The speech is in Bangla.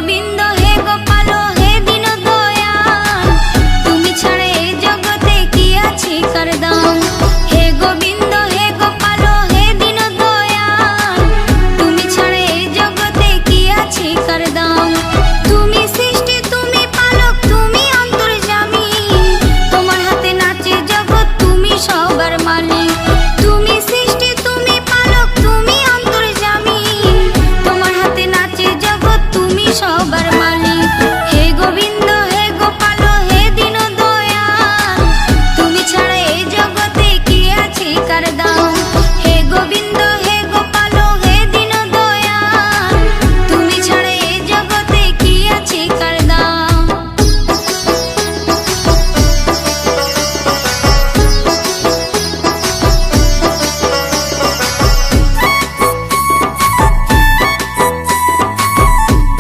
গোবিন্দ হে গোপাল হে দীন দয়াল, তুমি ছাড়া এই জগতে কি আছে কার দাম। হে গোবিন্দ হে গোপাল হে দীন দয়াল, তুমি ছাড়া এই জগতে কি আছে কার দাম। তুমি সৃষ্টি তুমি পালক তুমি অন্তর্যামী, তোমার হাতে নাচে জগৎ তুমি সবার মালিক। তুমি সৃষ্টি তুমি পালক তুমি অন্তর্যামী, তোমার হাতে নাচে জগৎ তুমি সবার মালিক।